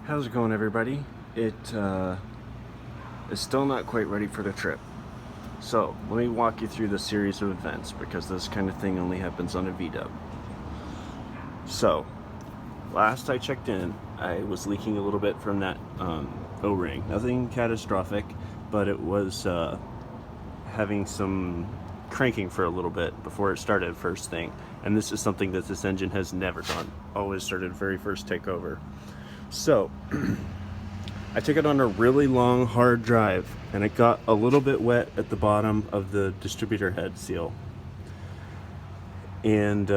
How's it going, everybody? It is still not quite ready for the trip. So let me walk you through the series of events, because this kind of thing only happens on a VW. So last I checked in, I was leaking a little bit from that O-ring. Nothing catastrophic, but it was having some cranking for a little bit before it started first thing. And this is something that this engine has never done. Always started very first takeover. So I took it on a really long, hard drive, and it got a little bit wet at the bottom of the distributor head seal. And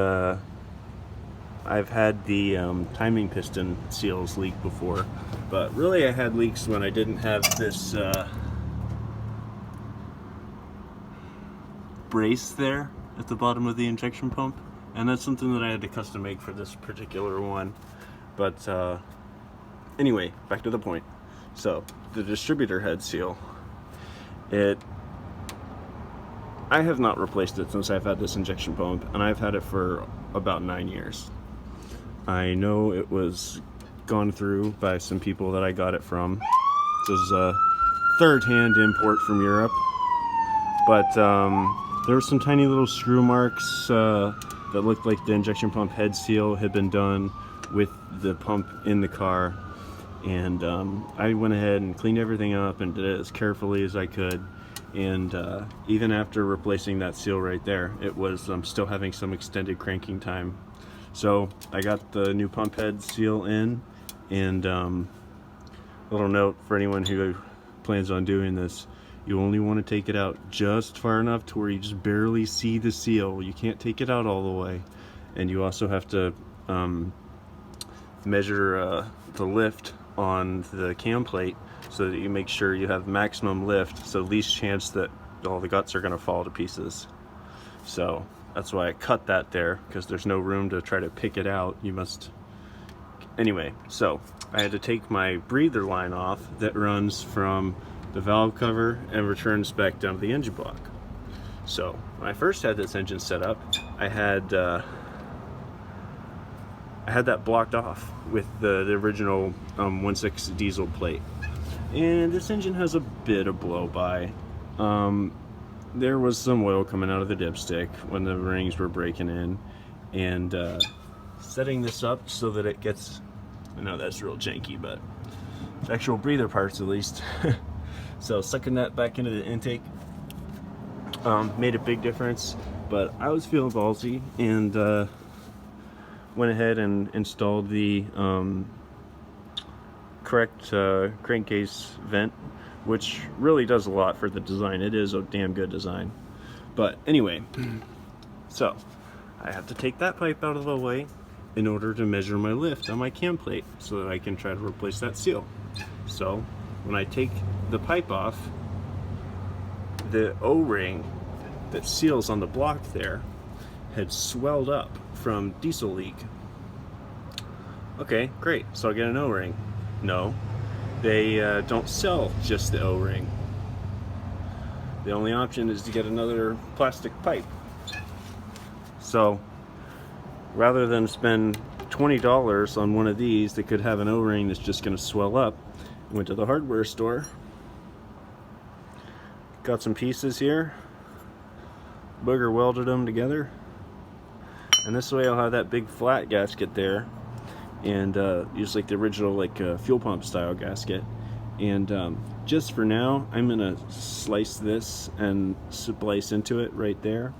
I've had the timing piston seals leak before, but really I had leaks when I didn't have this brace there at the bottom of the injection pump, and that's something that I had to custom make for this particular one. But anyway, back to the point. So the distributor head seal, I have not replaced it since I've had this injection pump, and I've had it for about 9 years. I know it was gone through by some people that I got it from. This is a third-hand import from Europe, but there were some tiny little screw marks that looked like the injection pump head seal had been done with the pump in the car, and I went ahead and cleaned everything up and did it as carefully as I could. And even after replacing that seal right there, it was still having some extended cranking time. So I got the new pump head seal in, and little note for anyone who plans on doing this: you only want to take it out just far enough to where you just barely see the seal. You can't take it out all the way. And you also have to measure the lift on the cam plate so that you make sure you have maximum lift, so least chance that all the guts are going to fall to pieces. So that's why I cut that there, because there's no room to try to pick it out. You must anyway. So I had to take my breather line off that runs from the valve cover and returns back down to the engine block. So when I first had this engine set up, I had that blocked off with the original 1.6 diesel plate. And this engine has a bit of blow by. There was some oil coming out of the dipstick when the rings were breaking in, and setting this up so that it gets, I know that's real janky, but the actual breather parts at least. So sucking that back into the intake made a big difference, but I was feeling ballsy and went ahead and installed the correct crankcase vent, which really does a lot for the design. It is a damn good design. But anyway, so I have to take that pipe out of the way in order to measure my lift on my cam plate so that I can try to replace that seal. So when I take the pipe off, the O-ring that seals on the block there had swelled up from diesel leak. Okay, great, so I'll get an O-ring. No, they don't sell just the O-ring. The only option is to get another plastic pipe. So rather than spend $20 on one of these that could have an O-ring that's just going to swell up, I went to the hardware store, got some pieces here, booger welded them together, and this way I'll have that big flat gasket there, and use like the original fuel pump style gasket. And just for now, I'm gonna slice this and splice into it right there,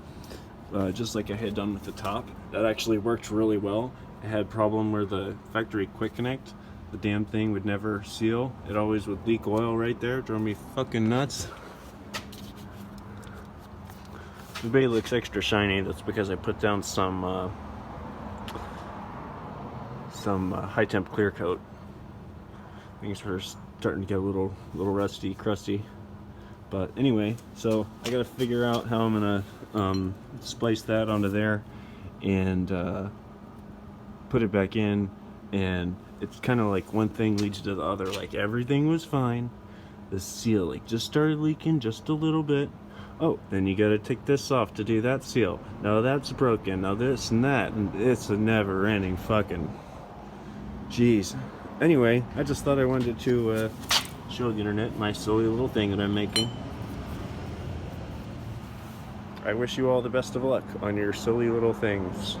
just like I had done with the top. That actually worked really well. I had a problem where the factory quick connect, the damn thing would never seal. It always would leak oil right there. Drove me fucking nuts. The bay looks extra shiny. That's because I put down some high temp clear coat. Things are starting to get a little rusty, crusty. But anyway, so I gotta figure out how I'm gonna splice that onto there and put it back in. And it's kind of like one thing leads to the other. Like everything was fine, the seal just started leaking just a little bit. Oh, then you gotta take this off to do that seal. No, that's broken. Now this and that, and it's a never-ending fucking. Jeez. Anyway, I just thought I wanted to show the internet my silly little thing that I'm making. I wish you all the best of luck on your silly little things.